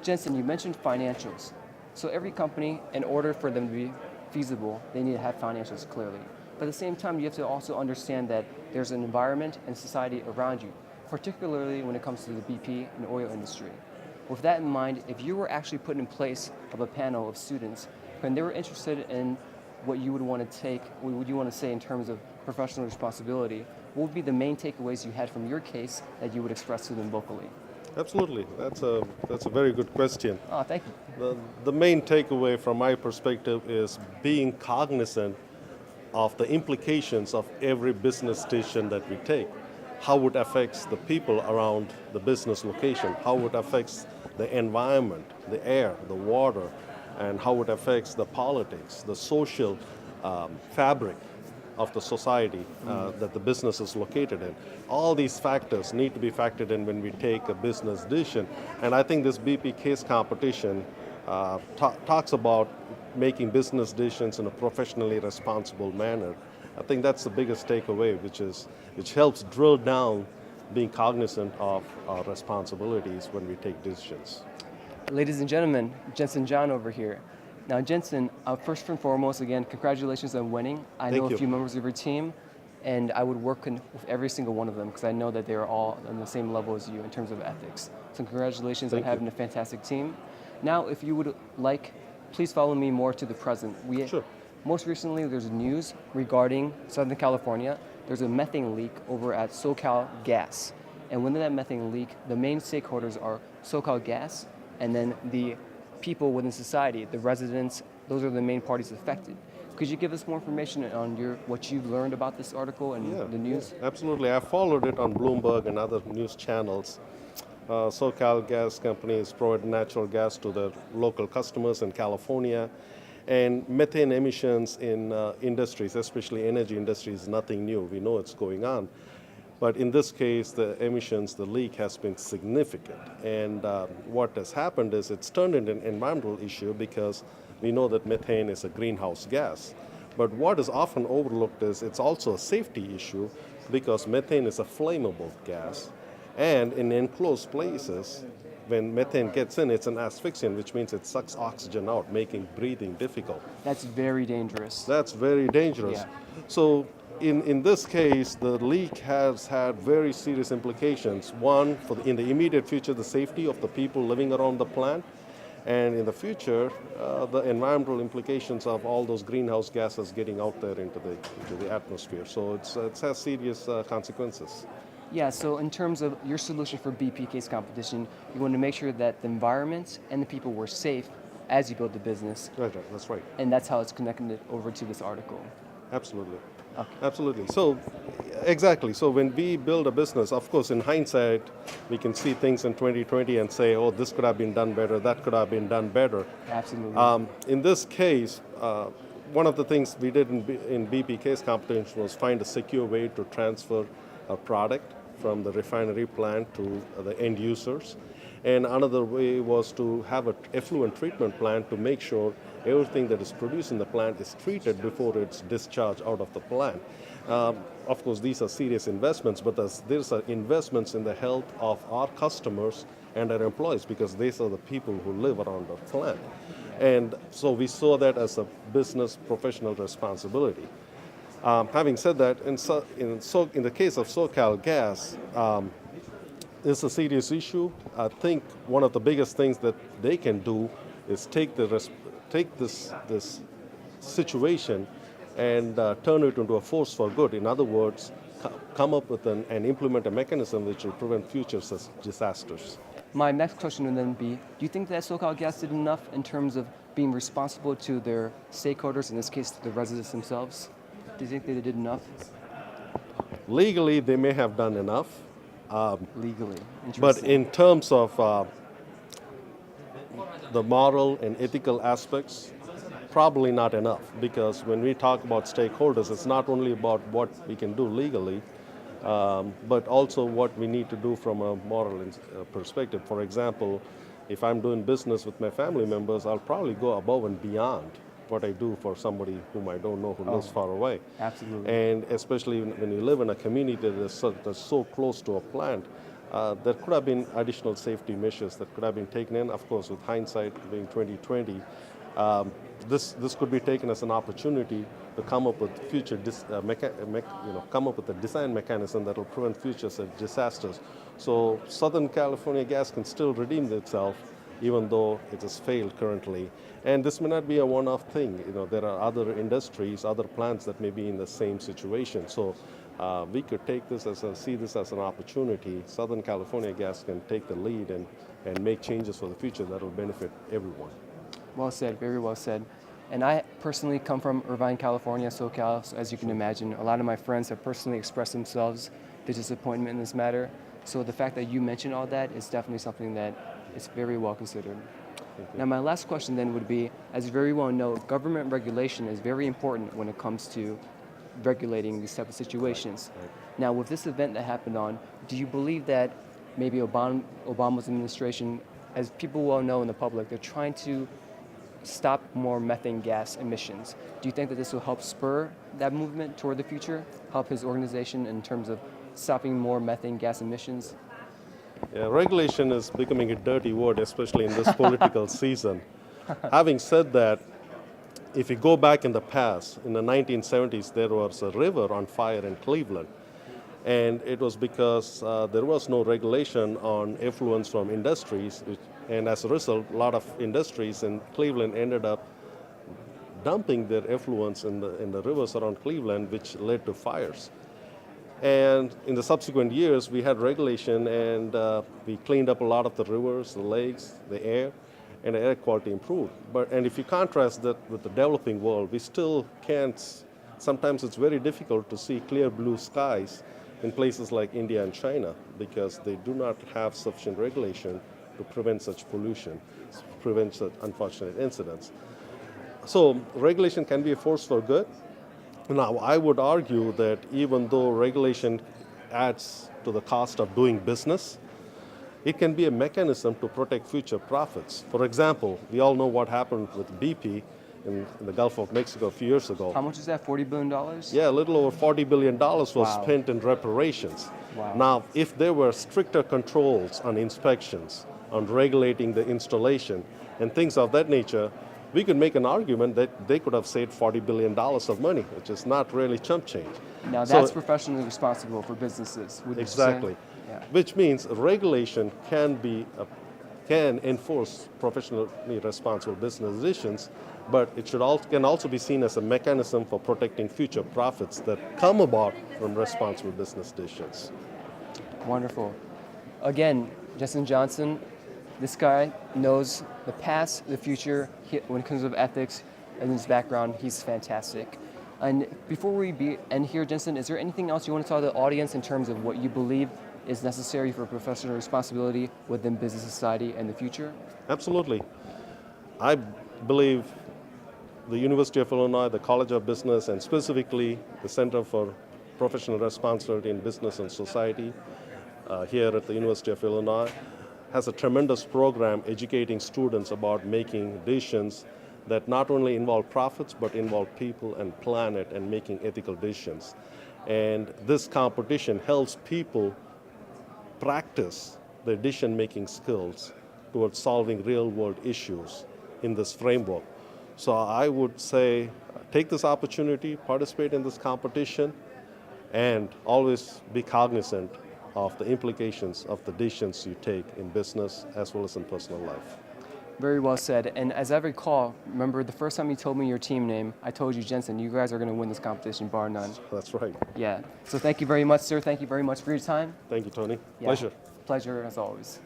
Jensen, you mentioned financials. So every company, in order for them to be feasible, they need to have financials clearly. But at the same time, you have to also understand that there's an environment and society around you, particularly when it comes to the BP and oil industry. With that in mind, if you were actually put in place of a panel of students and they were interested in what you would want to take, what would you want to say in terms of professional responsibility, what would be the main takeaways you had from your case that you would express to them vocally? Absolutely. That's a very good question. Oh, thank you. The main takeaway from my perspective is being cognizant of the implications of every business decision that we take. How it affects the people around the business location, how it affects the environment, the air, the water, and how it affects the politics, the social fabric of the society that the business is located in. All these factors need to be factored in when we take a business decision. And I think this BP case competition talks about making business decisions in a professionally responsible manner. I think that's the biggest takeaway, which helps drill down being cognizant of our responsibilities when we take decisions. Ladies and gentlemen, Jensen John over here. Now, Jensen, first and foremost, again, congratulations on winning. I know a few members of your team, and I would work with every single one of them because I know that they're all on the same level as you in terms of ethics. So congratulations on having a fantastic team. Now, if you would like, please follow me more to the present. Sure. Most recently, there's news regarding Southern California. There's a methane leak over at SoCal Gas. And within that methane leak, the main stakeholders are SoCal Gas and then the people within society, the residents. Those are the main parties affected. Could you give us more information on what you've learned about this article and the news? Yeah, absolutely. I followed it on Bloomberg and other news channels. SoCal Gas Company is providing natural gas to their local customers in California. And methane emissions in industries, especially energy industries, is nothing new. We know it's going on. But in this case, the emissions, the leak has been significant. And what has happened is it's turned into an environmental issue because we know that methane is a greenhouse gas. But what is often overlooked is it's also a safety issue because methane is a flammable gas. And in enclosed places, when methane gets in, it's an asphyxiant, which means it sucks oxygen out, making breathing difficult. That's very dangerous. That's very dangerous. Yeah. So in this case, the leak has had very serious implications. One, in the immediate future, the safety of the people living around the plant. And in the future, the environmental implications of all those greenhouse gases getting out there into the atmosphere. So it has serious consequences. Yeah, so in terms of your solution for BP case competition, you want to make sure that the environment and the people were safe as you build the business. Right, that's right. And that's how it's connected over to this article. Absolutely. Okay. Absolutely. So, exactly. So when we build a business, of course, in hindsight, we can see things in 2020 and say, oh, this could have been done better, that could have been done better. Absolutely. In this case, one of the things we did in BP case competition was find a secure way to transfer a product from the refinery plant to the end users. And another way was to have an effluent treatment plant to make sure everything that is produced in the plant is treated before it's discharged out of the plant. Of course, these are serious investments, but there's investments in the health of our customers and our employees because these are the people who live around our plant. And so we saw that as a business professional responsibility. Having said that, in the case of SoCal Gas, it's a serious issue. I think one of the biggest things that they can do is take this situation and turn it into a force for good. In other words, come up with and implement a mechanism which will prevent future disasters. My next question would then be, do you think that SoCal Gas did enough in terms of being responsible to their stakeholders, in this case the residents themselves? Do you think they did enough? Legally, they may have done enough. Legally, interesting. But in terms of the moral and ethical aspects, probably not enough. Because when we talk about stakeholders, it's not only about what we can do legally, but also what we need to do from a moral perspective. For example, if I'm doing business with my family members, I'll probably go above and beyond what I do for somebody whom I don't know who lives far away. Absolutely. And especially when you live in a community that's so close to a plant, there could have been additional safety measures that could have been taken in. Of course, with hindsight being 2020, this could be taken as an opportunity to come up with come up with a design mechanism that will prevent future such disasters. So Southern California Gas can still redeem itself, even though it has failed currently. And this may not be a one-off thing. There are other industries, other plants that may be in the same situation. So we could see this as an opportunity. Southern California Gas can take the lead and make changes for the future that will benefit everyone. Well said, very well said. And I personally come from Irvine, California, SoCal, so as you can imagine. A lot of my friends have personally expressed themselves their disappointment in this matter. So the fact that you mentioned all that is definitely something that is very well considered. Now my last question then would be, as you very well know, government regulation is very important when it comes to regulating these type of situations. Right. Now with this event that happened do you believe that maybe Obama's administration, as people well know in the public, they're trying to stop more methane gas emissions? Do you think that this will help spur that movement toward the future, help his organization in terms of stopping more methane gas emissions? Yeah, regulation is becoming a dirty word, especially in this political season. Having said that, if you go back in the past, in the 1970s, there was a river on fire in Cleveland. And it was because there was no regulation on effluents from industries, and as a result, a lot of industries in Cleveland ended up dumping their effluents in the rivers around Cleveland, which led to fires. And in the subsequent years, we had regulation, and we cleaned up a lot of the rivers, the lakes, the air, and the air quality improved. And if you contrast that with the developing world, we still can't. Sometimes it's very difficult to see clear blue skies in places like India and China because they do not have sufficient regulation to prevent such pollution, prevent such unfortunate incidents. So regulation can be a force for good. Now, I would argue that even though regulation adds to the cost of doing business, it can be a mechanism to protect future profits. For example, we all know what happened with BP in the Gulf of Mexico a few years ago. How much is that, $40 billion? Yeah, a little over $40 billion was Wow. spent in reparations. Wow. Now, if there were stricter controls on inspections, on regulating the installation, and things of that nature, we could make an argument that they could have saved $40 billion of money, which is not really chump change. Now So- that's professionally responsible for businesses, would you say? Exactly. Yeah. Which means regulation can enforce professionally responsible business decisions, but it can also be seen as a mechanism for protecting future profits that come about from responsible business decisions. Wonderful. Again, Jensen Johnson, this guy knows the past, the future. When it comes to ethics and his background, he's fantastic. And before we end here, Jensen, is there anything else you want to tell the audience in terms of what you believe is necessary for professional responsibility within business society and the future? Absolutely. I believe the University of Illinois, the College of Business, and specifically the Center for Professional Responsibility in Business and Society here at the University of Illinois has a tremendous program educating students about making decisions that not only involve profits but involve people and planet and making ethical decisions. And this competition helps people practice their decision-making skills towards solving real-world issues in this framework. So I would say take this opportunity, participate in this competition, and always be cognizant of the implications of the decisions you take in business as well as in personal life. Very well said. And as I recall, remember the first time you told me your team name, I told you, Jensen, you guys are going to win this competition, bar none. That's right. Yeah. So thank you very much, sir. Thank you very much for your time. Thank you, Tony. Yeah. Pleasure. Pleasure as always.